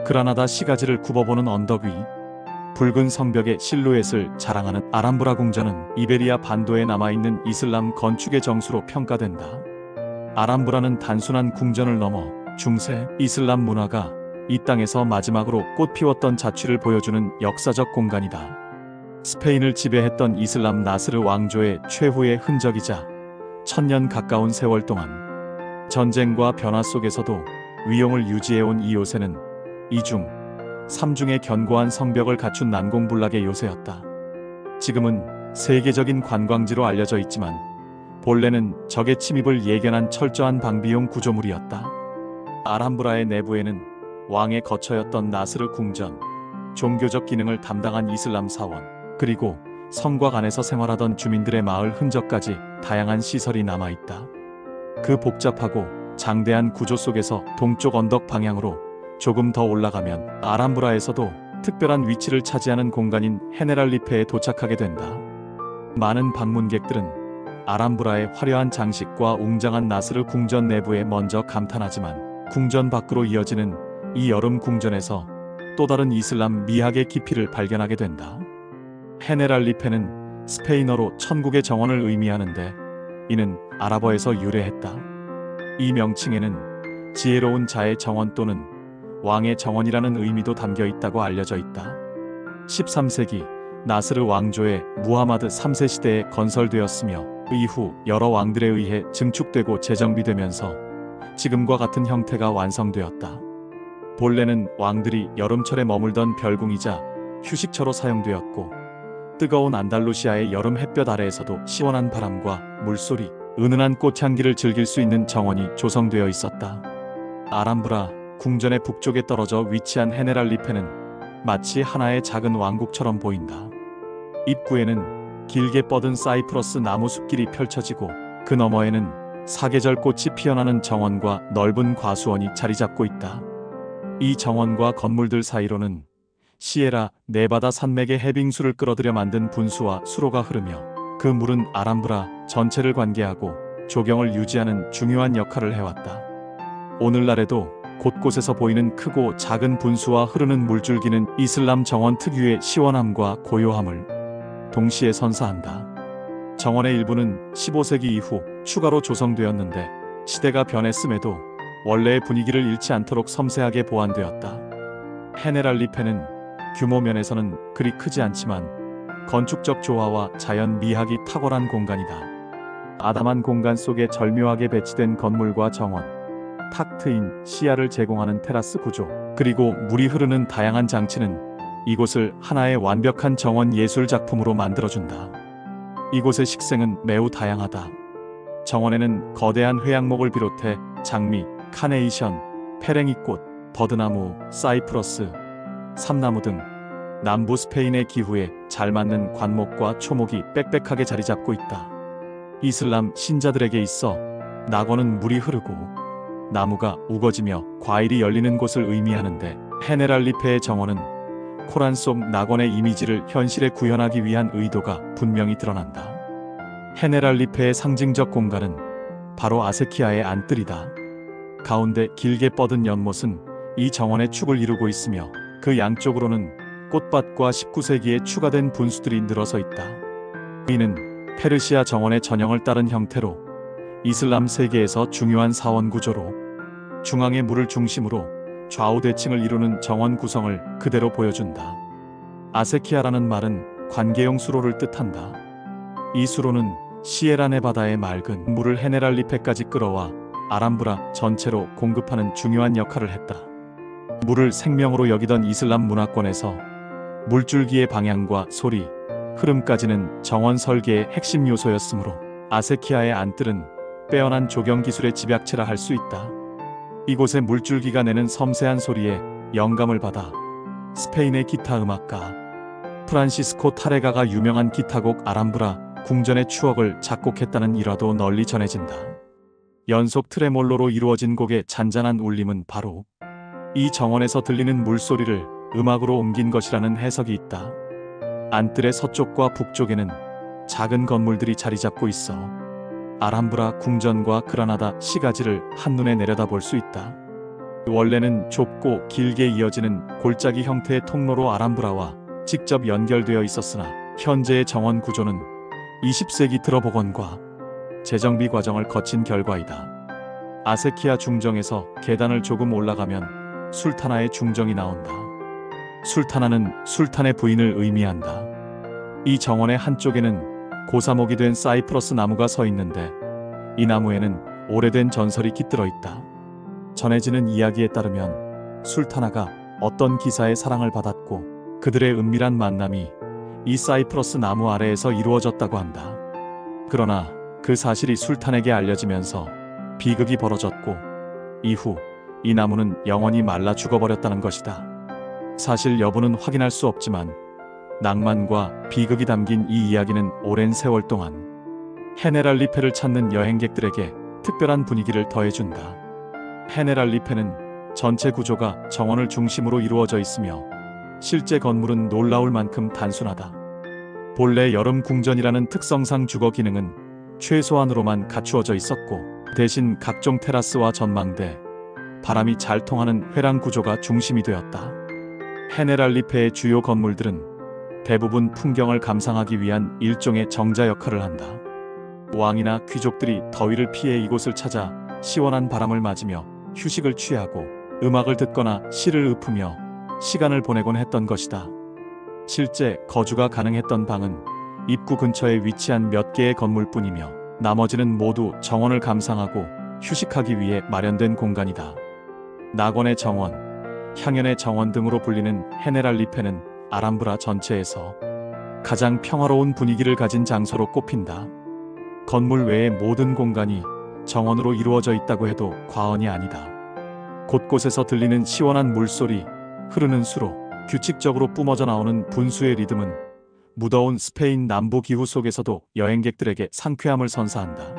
그라나다 시가지를 굽어보는 언덕 위, 붉은 성벽의 실루엣을 자랑하는 알함브라 궁전은 이베리아 반도에 남아있는 이슬람 건축의 정수로 평가된다. 알함브라는 단순한 궁전을 넘어 중세 이슬람 문화가 이 땅에서 마지막으로 꽃 피웠던 자취를 보여주는 역사적 공간이다. 스페인을 지배했던 이슬람 나스르 왕조의 최후의 흔적이자 천년 가까운 세월 동안 전쟁과 변화 속에서도 위용을 유지해온 이 요새는 이중, 삼중의 견고한 성벽을 갖춘 난공불락의 요새였다. 지금은 세계적인 관광지로 알려져 있지만 본래는 적의 침입을 예견한 철저한 방비용 구조물이었다. 알함브라의 내부에는 왕의 거처였던 나스르 궁전, 종교적 기능을 담당한 이슬람 사원, 그리고 성곽 안에서 생활하던 주민들의 마을 흔적까지 다양한 시설이 남아있다. 그 복잡하고 장대한 구조 속에서 동쪽 언덕 방향으로 조금 더 올라가면 알함브라에서도 특별한 위치를 차지하는 공간인 헤네랄리페에 도착하게 된다. 많은 방문객들은 알함브라의 화려한 장식과 웅장한 나스르 궁전 내부에 먼저 감탄하지만 궁전 밖으로 이어지는 이 여름 궁전에서 또 다른 이슬람 미학의 깊이를 발견하게 된다. 헤네랄리페는 스페인어로 천국의 정원을 의미하는데 이는 아랍어에서 유래했다. 이 명칭에는 지혜로운 자의 정원 또는 왕의 정원이라는 의미도 담겨 있다고 알려져 있다. 13세기 나스르 왕조의 무하마드 3세 시대에 건설되었으며 이후 여러 왕들에 의해 증축되고 재정비되면서 지금과 같은 형태가 완성되었다. 본래는 왕들이 여름철에 머물던 별궁이자 휴식처로 사용되었고 뜨거운 안달루시아의 여름 햇볕 아래에서도 시원한 바람과 물소리, 은은한 꽃향기를 즐길 수 있는 정원이 조성되어 있었다. 알함브라 궁전의 북쪽에 떨어져 위치한 헤네랄리페는 마치 하나의 작은 왕국처럼 보인다. 입구에는 길게 뻗은 사이프러스 나무 숲길이 펼쳐지고 그 너머에는 사계절 꽃이 피어나는 정원과 넓은 과수원이 자리 잡고 있다. 이 정원과 건물들 사이로는 시에라 네바다 산맥의 해빙수를 끌어들여 만든 분수와 수로가 흐르며 그 물은 알함브라 전체를 관계하고 조경을 유지하는 중요한 역할을 해왔다. 오늘날에도 곳곳에서 보이는 크고 작은 분수와 흐르는 물줄기는 이슬람 정원 특유의 시원함과 고요함을 동시에 선사한다. 정원의 일부는 15세기 이후 추가로 조성되었는데 시대가 변했음에도 원래의 분위기를 잃지 않도록 섬세하게 보완되었다. 헤네랄리페는 규모 면에서는 그리 크지 않지만 건축적 조화와 자연 미학이 탁월한 공간이다. 아담한 공간 속에 절묘하게 배치된 건물과 정원, 탁 트인 시야를 제공하는 테라스 구조, 그리고 물이 흐르는 다양한 장치는 이곳을 하나의 완벽한 정원 예술 작품으로 만들어준다. 이곳의 식생은 매우 다양하다. 정원에는 거대한 회양목을 비롯해 장미, 카네이션, 페랭이꽃, 버드나무, 사이프러스, 삼나무 등 남부 스페인의 기후에 잘 맞는 관목과 초목이 빽빽하게 자리 잡고 있다. 이슬람 신자들에게 있어 낙원은 물이 흐르고 나무가 우거지며 과일이 열리는 곳을 의미하는데 헤네랄리페의 정원은 코란 속 낙원의 이미지를 현실에 구현하기 위한 의도가 분명히 드러난다. 헤네랄리페의 상징적 공간은 바로 아세키아의 안뜰이다. 가운데 길게 뻗은 연못은 이 정원의 축을 이루고 있으며 그 양쪽으로는 꽃밭과 19세기에 추가된 분수들이 늘어서 있다. 이는 페르시아 정원의 전형을 따른 형태로 이슬람 세계에서 중요한 사원 구조로 중앙의 물을 중심으로 좌우 대칭을 이루는 정원 구성을 그대로 보여준다. 아세키아라는 말은 관계용 수로를 뜻한다. 이 수로는 시에라네바다의 맑은 물을 헤네랄리페까지 끌어와 알함브라 전체로 공급하는 중요한 역할을 했다. 물을 생명으로 여기던 이슬람 문화권에서 물줄기의 방향과 소리, 흐름까지는 정원 설계의 핵심 요소였으므로 아세키아의 안뜰은 빼어난 조경 기술의 집약체라 할 수 있다. 이곳의 물줄기가 내는 섬세한 소리에 영감을 받아 스페인의 기타 음악가 프란시스코 타레가가 유명한 기타곡 알함브라 궁전의 추억을 작곡했다는 일화도 널리 전해진다. 연속 트레몰로로 이루어진 곡의 잔잔한 울림은 바로 이 정원에서 들리는 물소리를 음악으로 옮긴 것이라는 해석이 있다. 안뜰의 서쪽과 북쪽에는 작은 건물들이 자리 잡고 있어 알함브라 궁전과 그라나다 시가지를 한눈에 내려다볼 수 있다. 원래는 좁고 길게 이어지는 골짜기 형태의 통로로 아람브라와 직접 연결되어 있었으나 현재의 정원 구조는 20세기 들어 복원과 재정비 과정을 거친 결과이다. 아세키아 중정에서 계단을 조금 올라가면 술타나의 중정이 나온다. 술타나는 술탄의 부인을 의미한다. 이 정원의 한쪽에는 고사목이 된 사이프러스 나무가 서 있는데 이 나무에는 오래된 전설이 깃들어 있다. 전해지는 이야기에 따르면 술타나가 어떤 기사의 사랑을 받았고 그들의 은밀한 만남이 이 사이프러스 나무 아래에서 이루어졌다고 한다. 그러나 그 사실이 술탄에게 알려지면서 비극이 벌어졌고 이후 이 나무는 영원히 말라 죽어버렸다는 것이다. 사실 여부는 확인할 수 없지만 낭만과 비극이 담긴 이 이야기는 오랜 세월 동안 헤네랄리페를 찾는 여행객들에게 특별한 분위기를 더해준다. 헤네랄리페는 전체 구조가 정원을 중심으로 이루어져 있으며 실제 건물은 놀라울 만큼 단순하다. 본래 여름 궁전이라는 특성상 주거 기능은 최소한으로만 갖추어져 있었고 대신 각종 테라스와 전망대, 바람이 잘 통하는 회랑 구조가 중심이 되었다. 헤네랄리페의 주요 건물들은 대부분 풍경을 감상하기 위한 일종의 정자 역할을 한다. 왕이나 귀족들이 더위를 피해 이곳을 찾아 시원한 바람을 맞으며 휴식을 취하고 음악을 듣거나 시를 읊으며 시간을 보내곤 했던 것이다. 실제 거주가 가능했던 방은 입구 근처에 위치한 몇 개의 건물뿐이며 나머지는 모두 정원을 감상하고 휴식하기 위해 마련된 공간이다. 낙원의 정원, 향연의 정원 등으로 불리는 헤네랄리페는 아람브라 전체에서 가장 평화로운 분위기를 가진 장소로 꼽힌다. 건물 외의 모든 공간이 정원으로 이루어져 있다고 해도 과언이 아니다. 곳곳에서 들리는 시원한 물소리, 흐르는 수로, 규칙적으로 뿜어져 나오는 분수의 리듬은 무더운 스페인 남부 기후 속에서도 여행객들에게 상쾌함을 선사한다.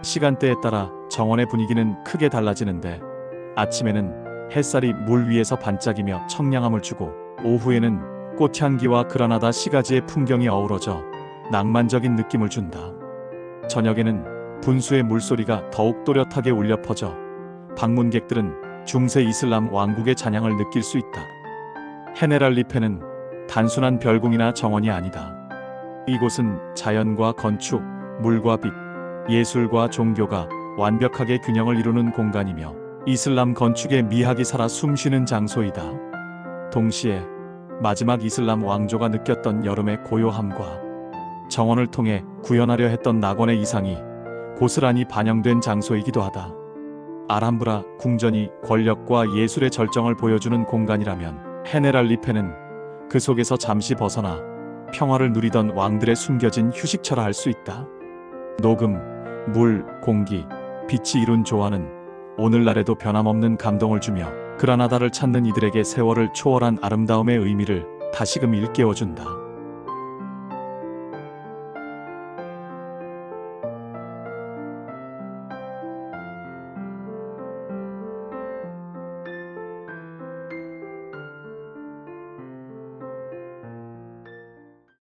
시간대에 따라 정원의 분위기는 크게 달라지는데 아침에는 햇살이 물 위에서 반짝이며 청량함을 주고 오후에는 꽃향기와 그라나다 시가지의 풍경이 어우러져 낭만적인 느낌을 준다. 저녁에는 분수의 물소리가 더욱 또렷하게 울려 퍼져 방문객들은 중세 이슬람 왕국의 잔향을 느낄 수 있다. 헤네랄리페는 단순한 별궁이나 정원이 아니다. 이곳은 자연과 건축, 물과 빛, 예술과 종교가 완벽하게 균형을 이루는 공간이며 이슬람 건축의 미학이 살아 숨쉬는 장소이다. 동시에 마지막 이슬람 왕조가 느꼈던 여름의 고요함과 정원을 통해 구현하려 했던 낙원의 이상이 고스란히 반영된 장소이기도 하다. 아람브라 궁전이 권력과 예술의 절정을 보여주는 공간이라면 헤네랄리페는 그 속에서 잠시 벗어나 평화를 누리던 왕들의 숨겨진 휴식처라 할 수 있다. 녹음, 물, 공기, 빛이 이룬 조화는 오늘날에도 변함없는 감동을 주며 그라나다를 찾는 이들에게 세월을 초월한 아름다움의 의미를 다시금 일깨워준다.